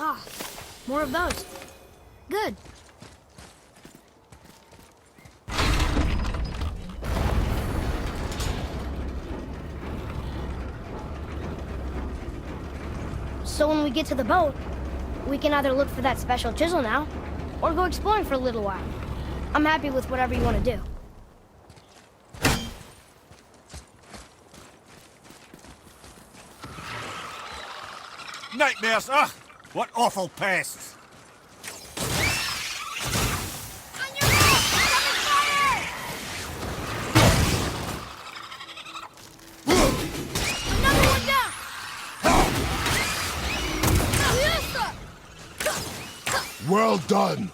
Ah, more of those. Good. So when we get to the boat, we can either look for that special chisel now, or go exploring for a little while. I'm happy with whatever you want to do. Nightmares, ugh! What awful pests! On your left! Fire! Another one down! Well done!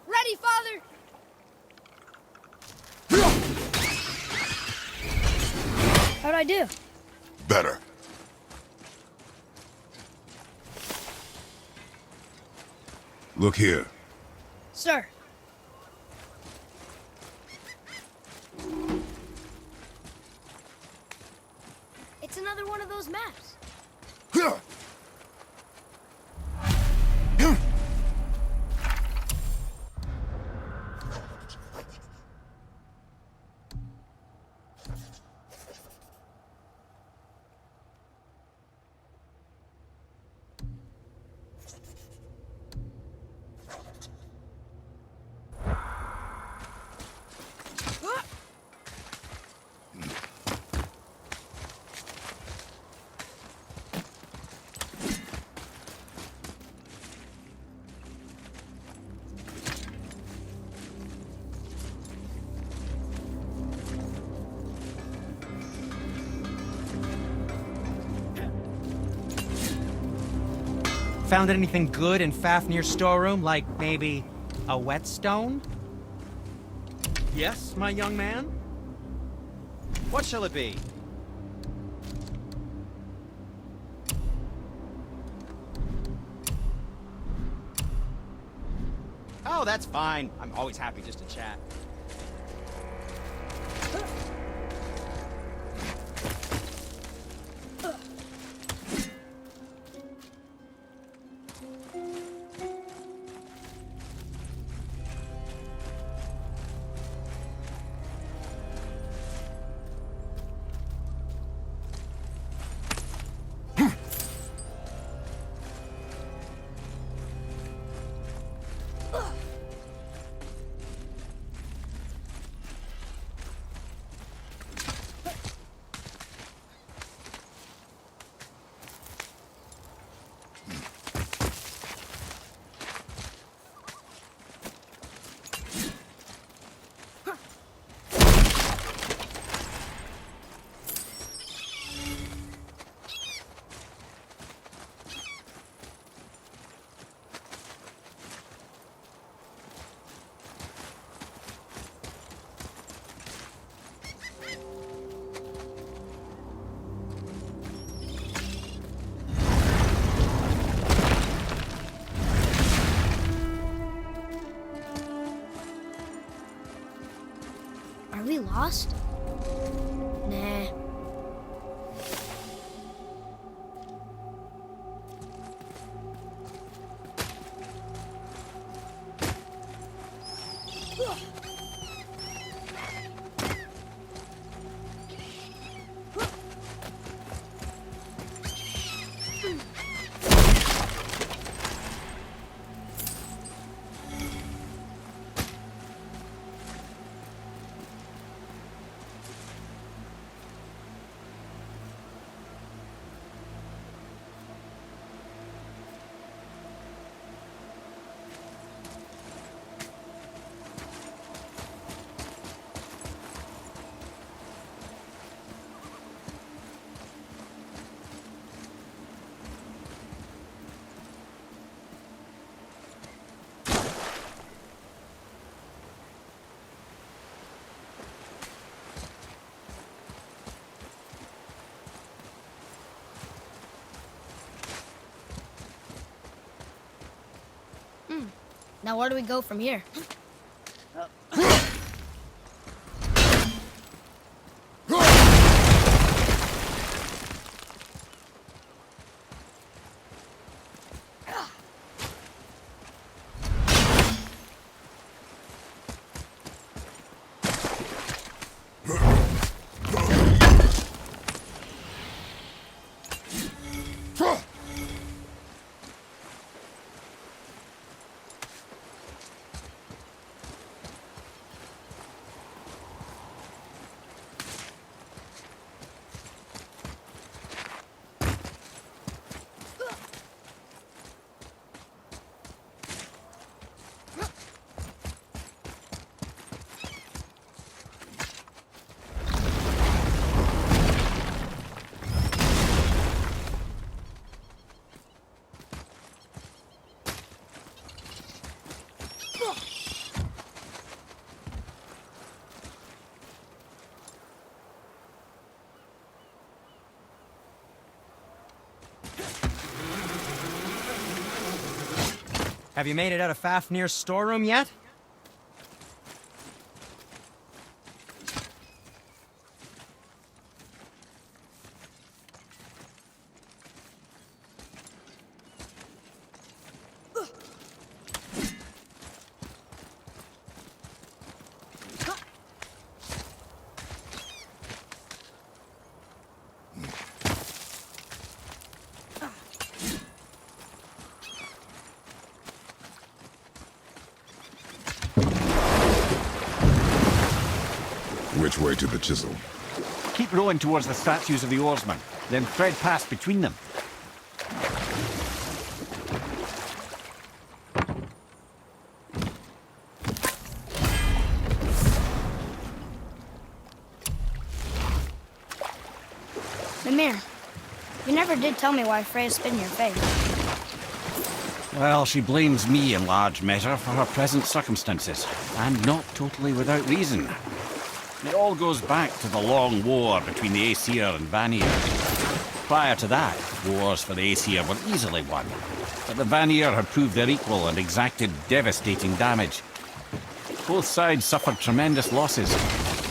Ready, Father! How'd I do? Better. Look here. Sir. It's another one of those maps. Found anything good in Fafnir's storeroom, like maybe a whetstone? Yes, my young man? What shall it be? Oh, that's fine. I'm always happy just to chat. Are we lost? Nah. Now where do we go from here? Have you made it out of Fafnir's storeroom yet? Which way to the Chisel? Keep rowing towards the statues of the oarsmen, then thread past between them. Mimir, you never did tell me why Freya spit in your face. Well, she blames me in large measure for her present circumstances, and not totally without reason. It all goes back to the long war between the Aesir and Vanir. Prior to that, wars for the Aesir were easily won, but the Vanir had proved their equal and exacted devastating damage. Both sides suffered tremendous losses,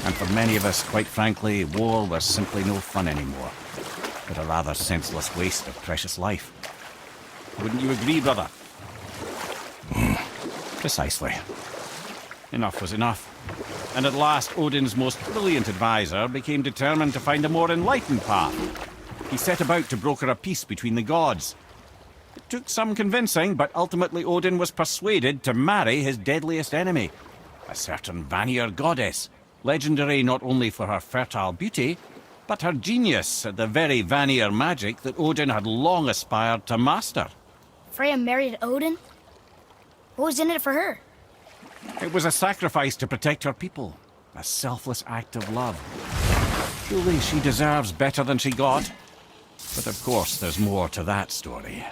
and for many of us, quite frankly, war was simply no fun anymore, but a rather senseless waste of precious life. Wouldn't you agree, brother? Precisely. Enough was enough. And at last, Odin's most brilliant advisor became determined to find a more enlightened path. He set about to broker a peace between the gods. It took some convincing, but ultimately Odin was persuaded to marry his deadliest enemy, a certain Vanir goddess, legendary not only for her fertile beauty, but her genius at the very Vanir magic that Odin had long aspired to master. Freya married Odin? What was in it for her? It was a sacrifice to protect her people, a selfless act of love. Surely she deserves better than she got. But of course, there's more to that story.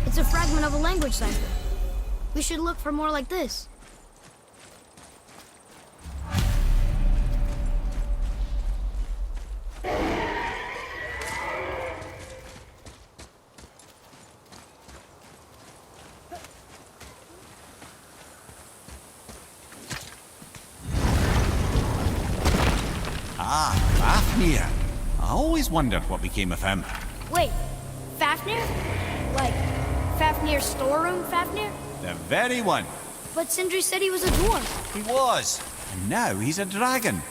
It's a fragment of a language cipher. We should look for more like this. Ah, Fafnir. I always wondered what became of him. Wait, Fafnir? Like, Fafnir's storeroom Fafnir? The very one. But Sindri said he was a dwarf. He was. And now he's a dragon.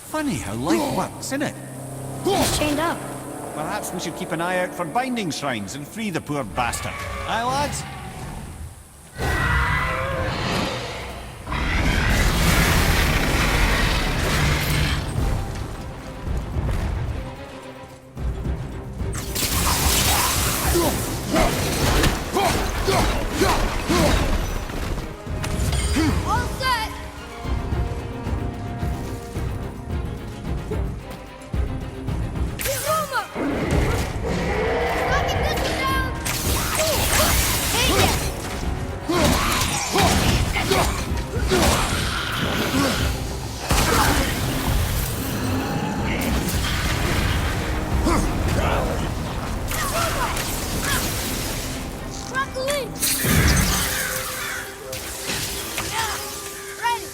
Funny how life works, isn't it? He's chained up. Perhaps we should keep an eye out for binding shrines and free the poor bastard. Aye, lads? All set! Roma! Knocking this one down! Take it! Rock the link! Ready!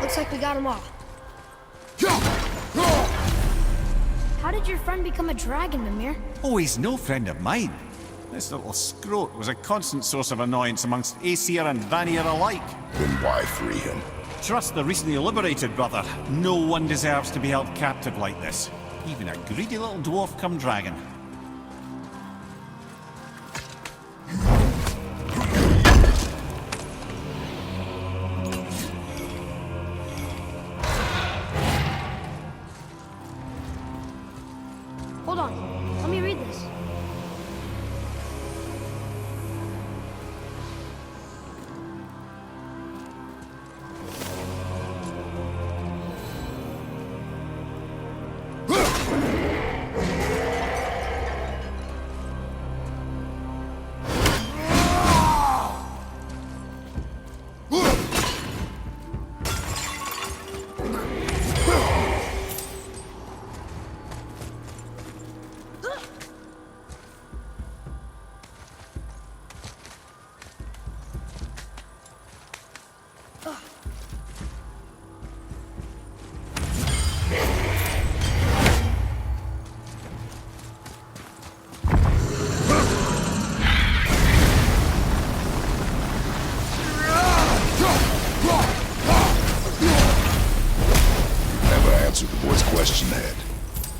Looks like we got them all. How did your friend become a dragon, Mimir? Oh, he's no friend of mine. This little scrote was a constant source of annoyance amongst Aesir and Vanir alike. Then why free him? Trust the recently liberated, brother. No one deserves to be held captive like this. Even a greedy little dwarf come dragon. Hold on. Let me read this.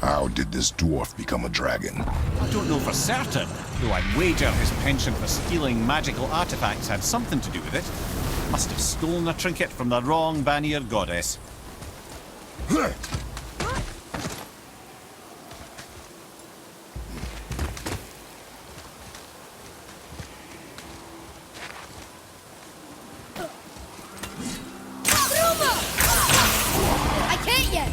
How did this dwarf become a dragon? I don't know for certain, though I'd wager his penchant for stealing magical artifacts had something to do with it. Must have stolen a trinket from the wrong Vanir goddess. I can't yet!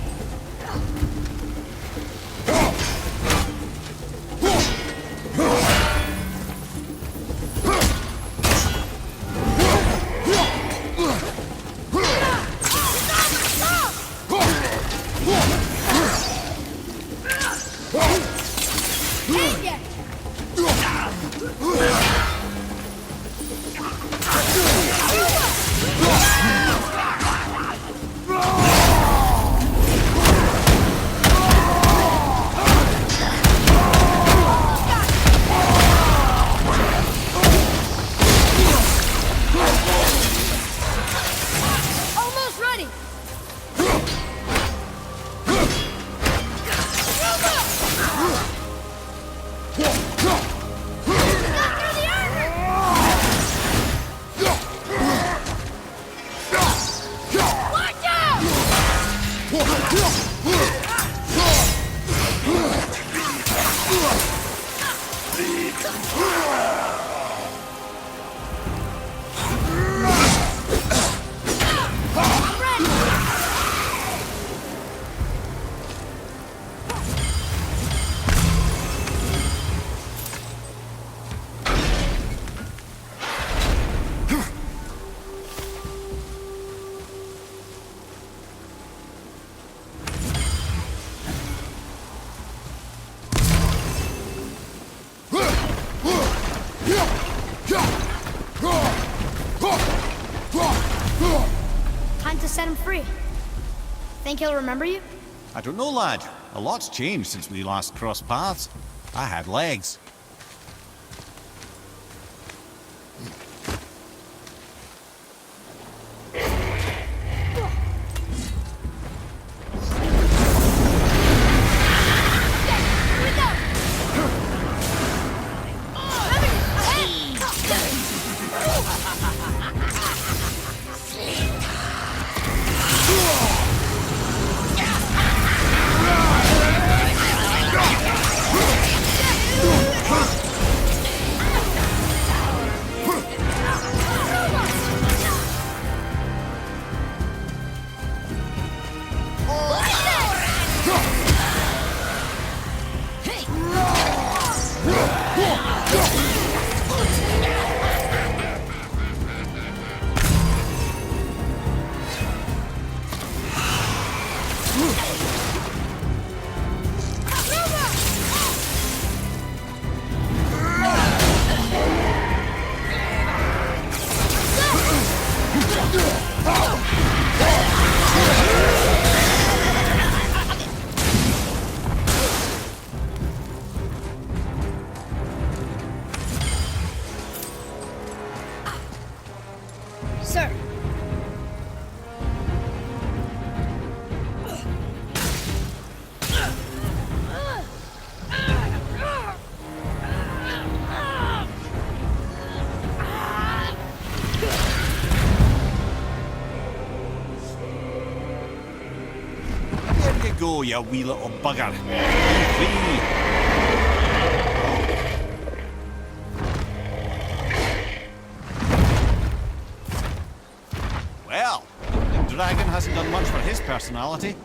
Time to set him free. Think he'll remember you? I don't know, lad. A lot's changed since we last crossed paths. I had legs. go, you wee little bugger. Free. Well, the dragon hasn't done much for his personality.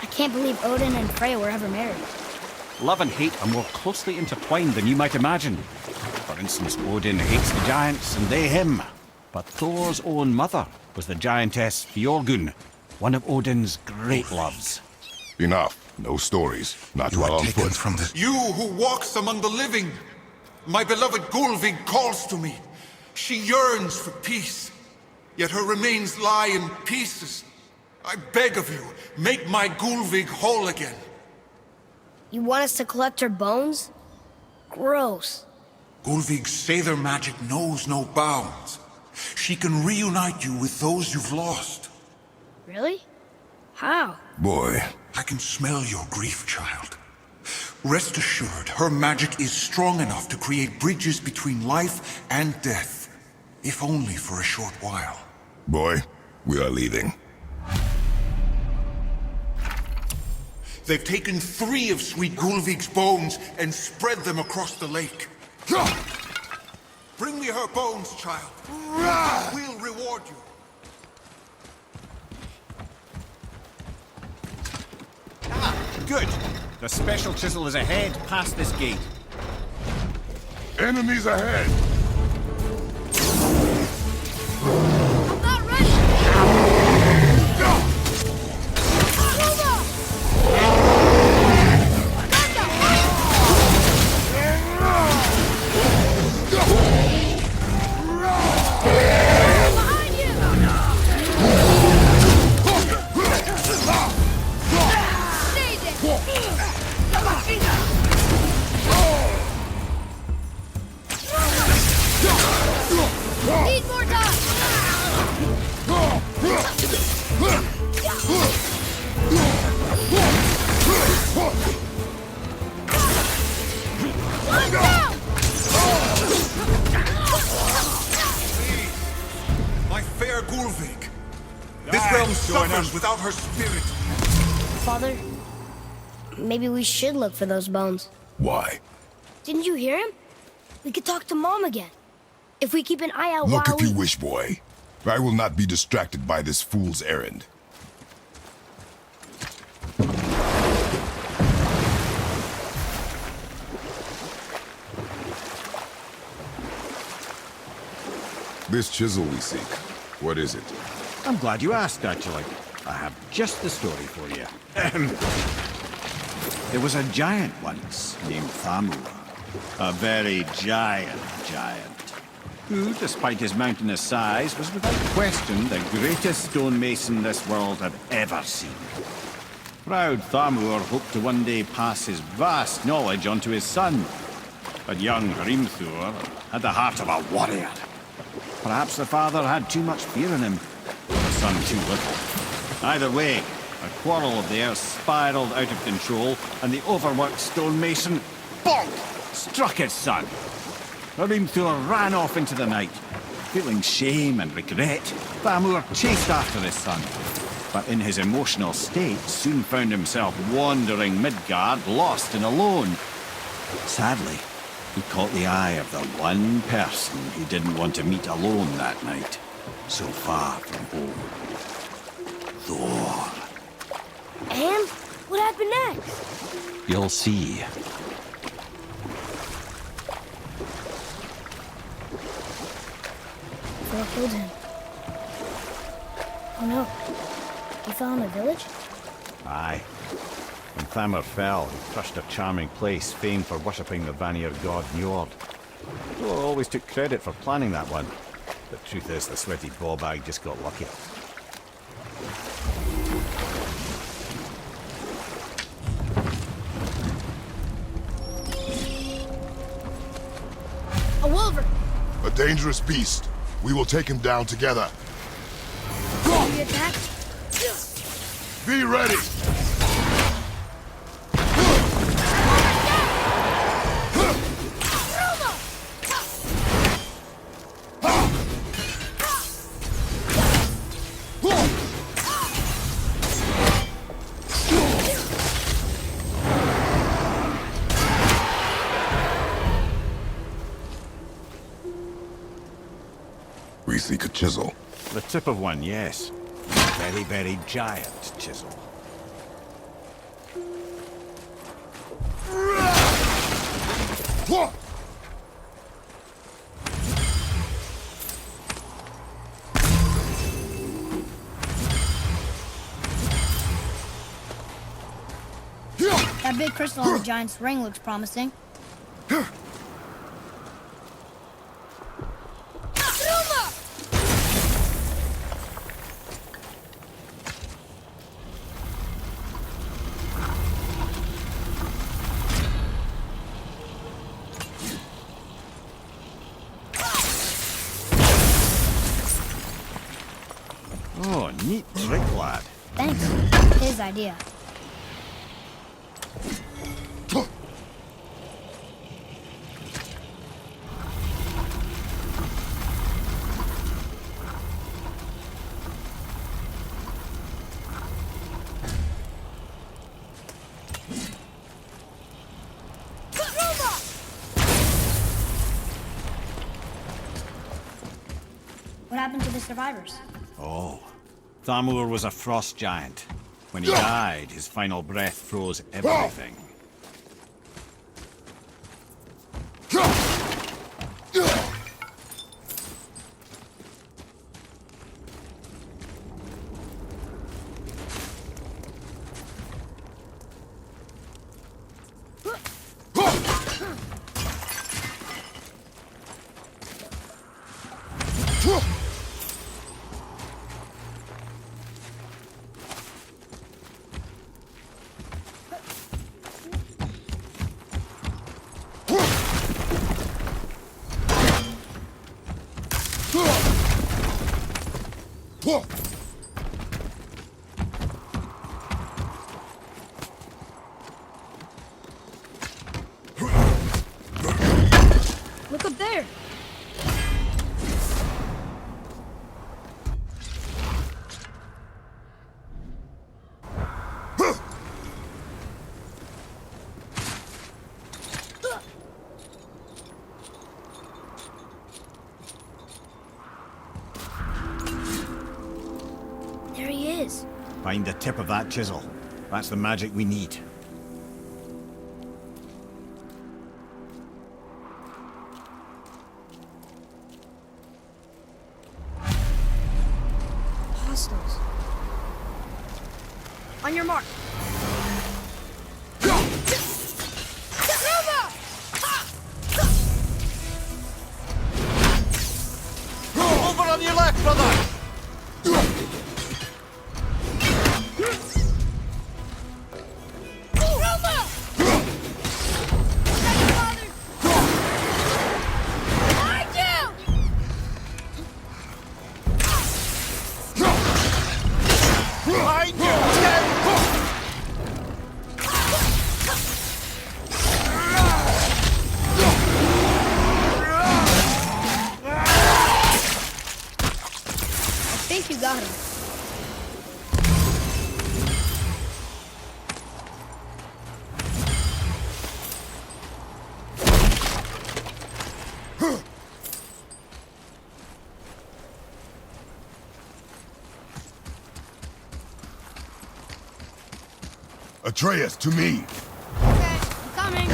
I can't believe Odin and Freya were ever married. Love and hate are more closely intertwined than you might imagine. For instance, Odin hates the giants and they him. But Thor's own mother was the giantess Fjorgun, one of Odin's great loves. Enough. No stories. Not while on foot. From this. You who walks among the living, my beloved Gulvig calls to me. She yearns for peace, yet her remains lie in pieces. I beg of you, make my Gulvig whole again. You want us to collect her bones? Gross. Gulvig's Sather magic knows no bounds. She can reunite you with those you've lost. Really? How? Boy. I can smell your grief, child. Rest assured, her magic is strong enough to create bridges between life and death, if only for a short while. Boy, we are leaving. They've taken 3 of sweet Gulvig's bones and spread them across the lake. Bring me her bones, child. We'll reward you. Good. The special chisel is ahead past this gate. Enemies ahead! I'm not ready! Behind you! Stay there! Need more time! One down! My fair Gulvig. This realm suffers without her spirit. Father, maybe we should look for those bones. Why? Didn't you hear him? We could talk to Mom again. If we keep an eye out Look while if you wish, boy. I will not be distracted by this fool's errand. This chisel we seek, what is it? I'm glad you asked, actually. I have just the story for you. There was a giant once named Thamur. A very giant, who, despite his mountainous size, was without question the greatest stonemason this world had ever seen. Proud Thamur hoped to one day pass his vast knowledge on to his son. But young Hrimthur had the heart of a warrior. Perhaps the father had too much fear in him, or the son too little. Either way, a quarrel of theirs spiraled out of control, and the overworked stonemason, bonk, struck his son. Hrimthur ran off into the night. Feeling shame and regret, Thamur chased after his son. But in his emotional state, soon found himself wandering Midgard, lost and alone. Sadly, he caught the eye of the one person he didn't want to meet alone that night, so far from home. Thor. And what happened next? You'll see. Thor killed him. Oh no. He fell in a village? Aye. When Thamur fell, he crushed a charming place famed for worshipping the Vanir god Njord. Thor always took credit for planning that one. The truth is, the sweaty ballbag just got lucky. A wolverine! A dangerous beast. We will take him down together. We attack? Be ready! We seek a chisel. The tip of one, yes. Very, very giant chisel. That big crystal on the giant's ring looks promising. Oh, neat trick, lad. Thanks. His idea. What happened to the survivors? Oh. Thamur was a frost giant. When he died, his final breath froze everything. Look up there! There he is. Find the tip of that chisel. That's the magic we need. Hostiles. On your mark. Over on your left, brother! Behind you! I think you got him. Atreus, to me! Okay, I'm coming.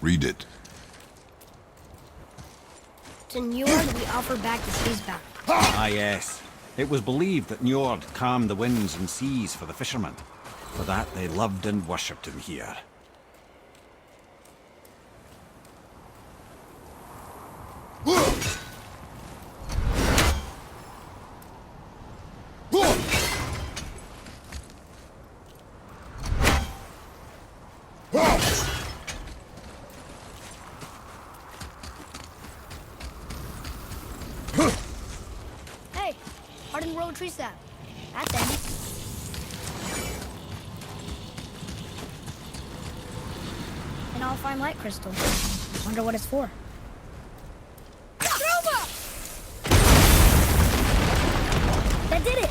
Read it. To Njord, we offer back the seas bound. Ah, yes. It was believed that Njord calmed the winds and seas for the fishermen. For that, they loved and worshipped him here. Hey, hardened road tree sap. That's handy. And I'll find light crystal. Wonder what it's for. That did it!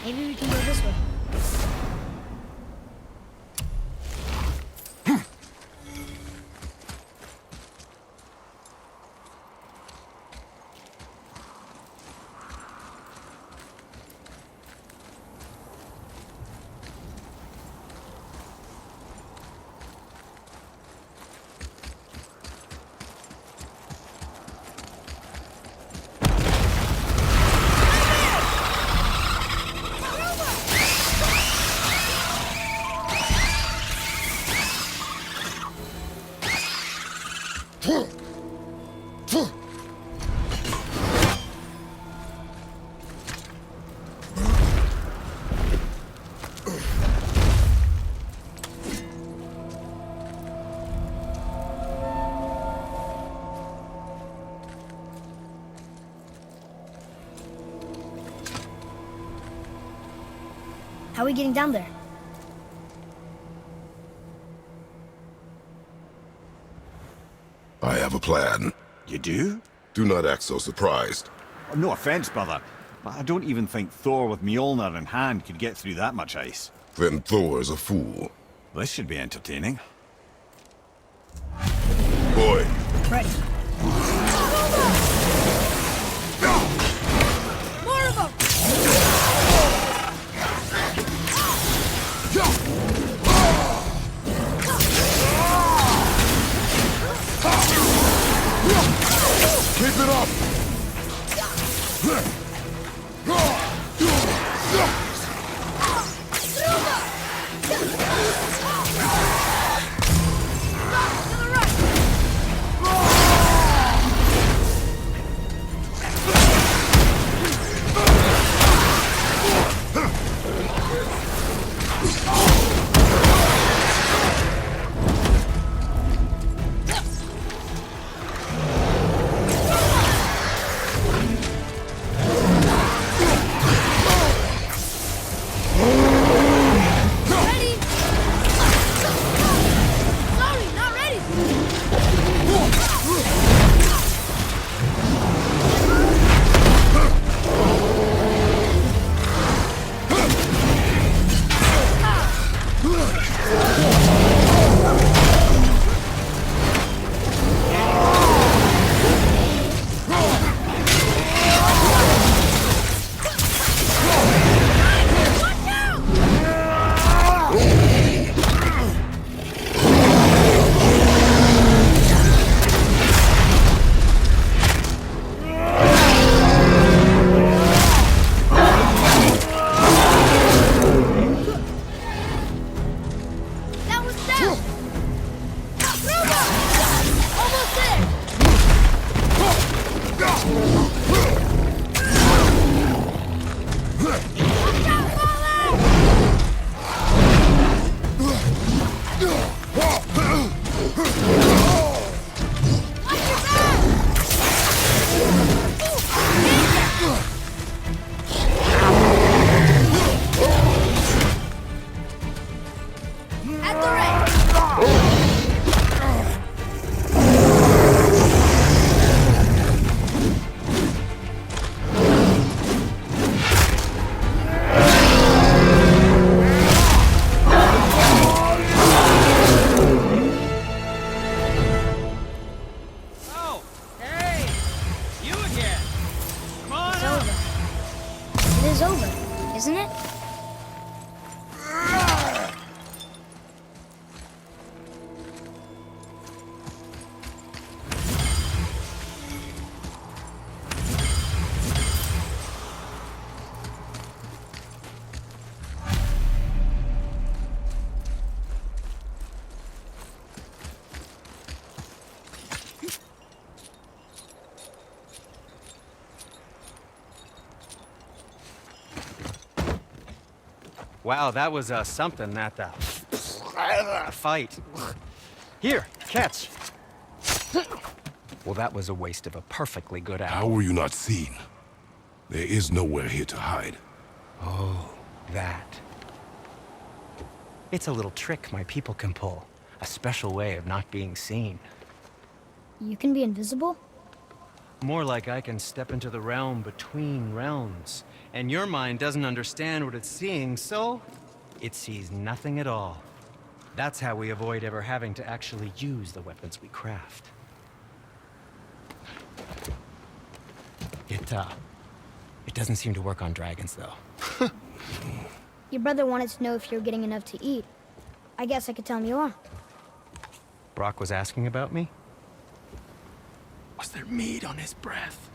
Maybe we can go this way. How are we getting down there? I have a plan. You do? Do not act so surprised. No offense, brother, but I don't even think Thor with Mjolnir in hand could get through that much ice. Then Thor is a fool. This should be entertaining. Boy, Ready. More of them! keep it up! Isn't it? Wow, that was something, that fight. Here, catch. Well, that was a waste of a perfectly good How apple. were you not seen? There is nowhere here to hide. Oh, that. It's a little trick my people can pull. A special way of not being seen. You can be invisible? More like I can step into the realm between realms. And your mind doesn't understand what it's seeing, so it sees nothing at all. That's how we avoid ever having to actually use the weapons we craft. It doesn't seem to work on dragons, though. Your brother wanted to know if you're getting enough to eat. I guess I could tell him you are. Brock was asking about me? Was there meat on his breath?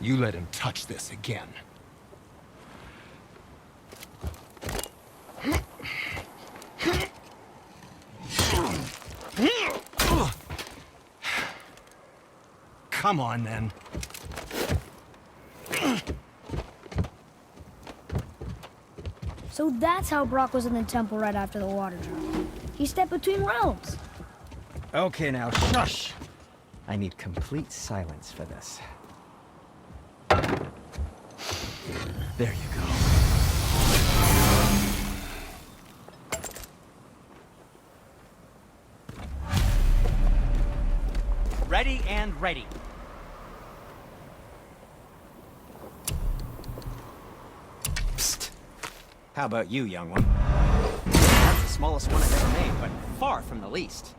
You let him touch this again. come on, then. So that's how Brock was in the temple right after the water drop. He stepped between realms. Okay, now, shush! I need complete silence for this. There you go. Ready and ready. Psst. How about you, young one? That's the smallest one I've ever made, but far from the least.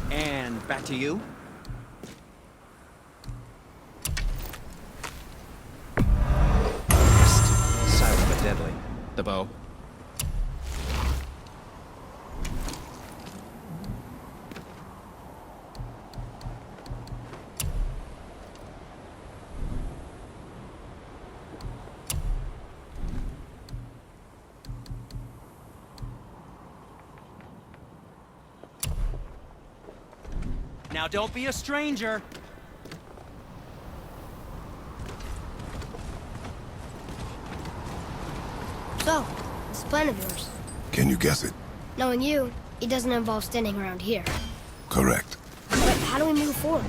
And back to you. Psst. Silent but deadly. The bow. Now don't be a stranger. So, this plan of yours. Can you guess it? Knowing you, it doesn't involve standing around here. Correct. But how do we move forward?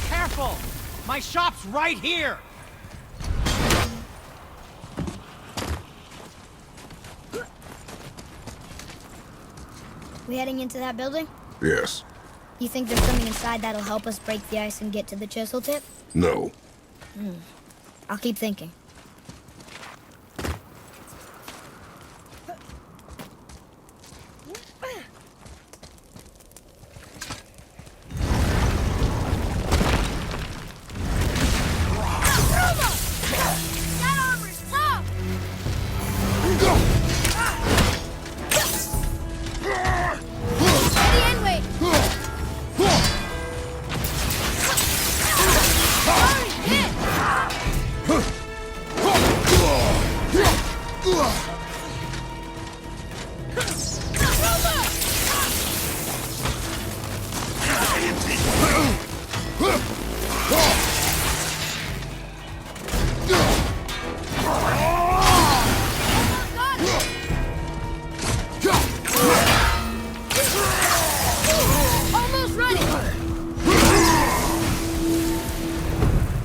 Careful! My shop's right here! We heading into that building? Yes. You think there's something inside that'll help us break the ice and get to the chisel tip? No. I'll keep thinking.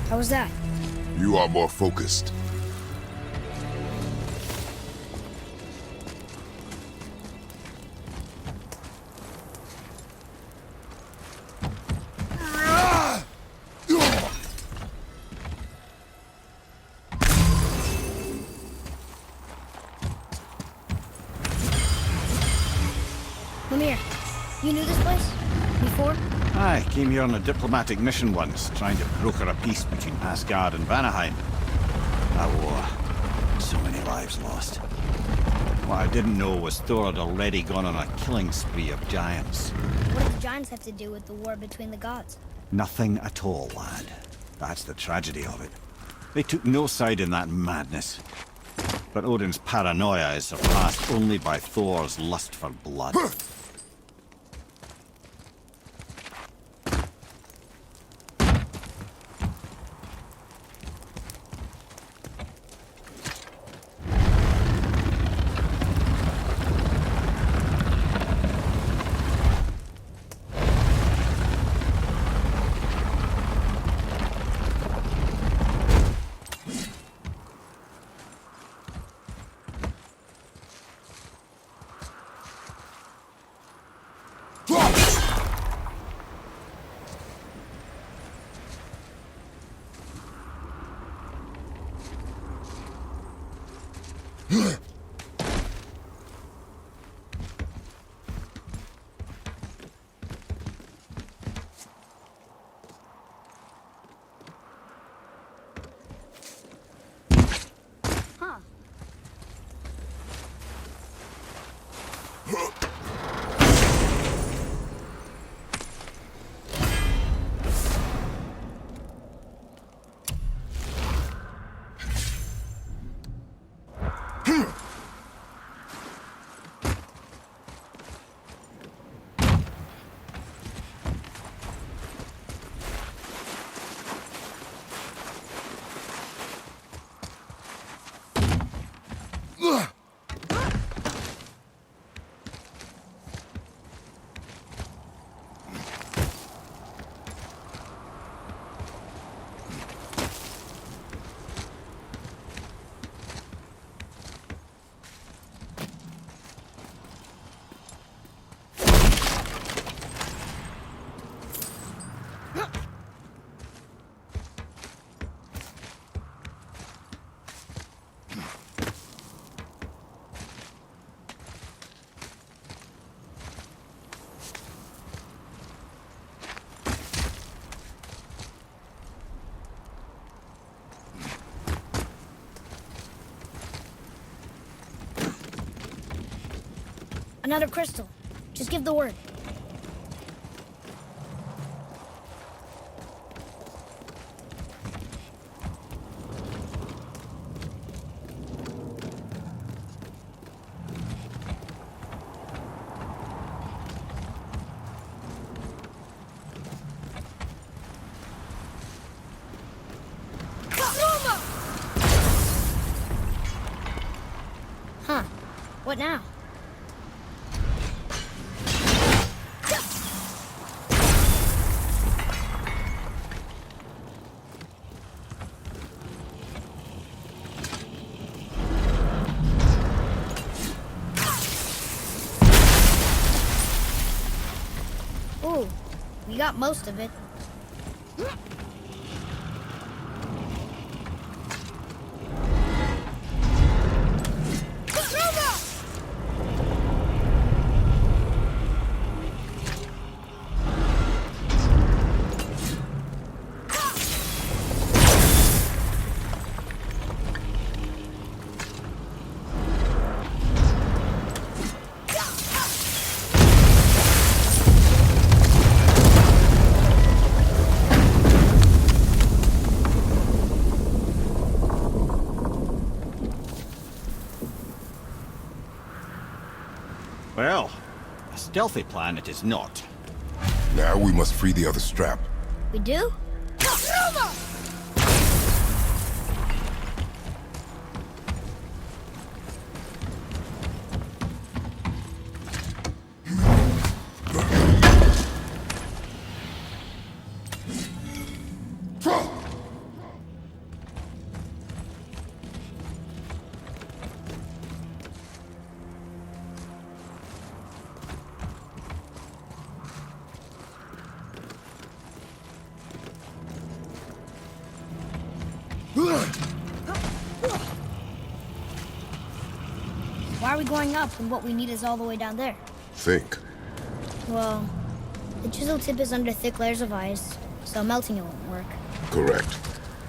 How was that? You are more focused. Come here. You knew this place? Before? I came here on a diplomatic mission once, trying to broker a peace between Asgard and Vanaheim. That war. So many lives lost. What I didn't know was Thor had already gone on a killing spree of giants. What do the giants have to do with the war between the gods? Nothing at all, lad. That's the tragedy of it. They took no side in that madness. But Odin's paranoia is surpassed only by Thor's lust for blood. Another crystal. Just give the word. Huh. What now? Ooh, we got most of it. Well, a stealthy plan it is not. Now we must free the other strap. We do? Why are we going up when what we need is all the way down there? Think. Well, the chisel tip is under thick layers of ice, so melting it won't work. Correct.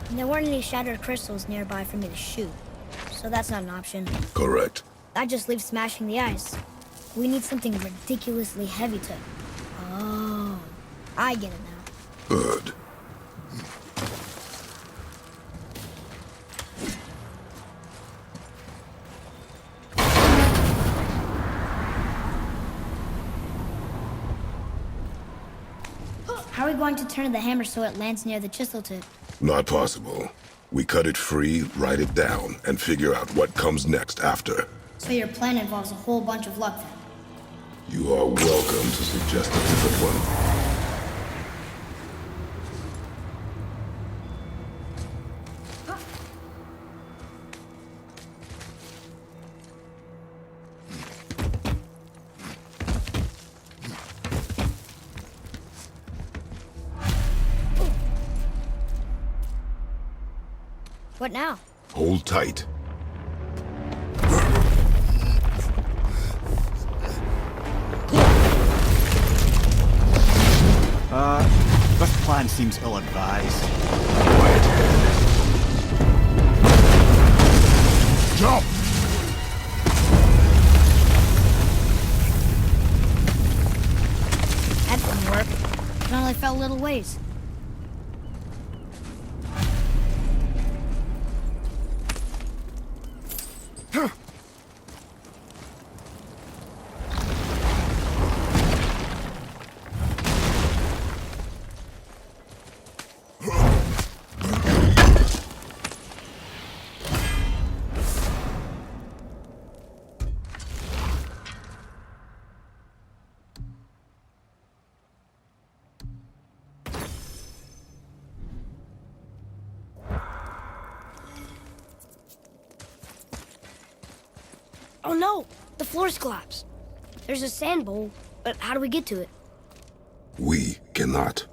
And there weren't any shattered crystals nearby for me to shoot, so that's not an option. Correct. That just leaves smashing the ice. We need something ridiculously heavy to... Oh, I get it now. Good. How are we going to turn the hammer so it lands near the chisel tip? Not possible. We cut it free, write it down, and figure out what comes next after. So your plan involves a whole bunch of luck then? You are welcome to suggest a different one. What now? Hold tight. This plan seems ill-advised. Quiet head. Jump! That didn't work. It only fell a little ways. Oh no! The floor's collapsed. There's a sand bowl, but how do we get to it? We cannot.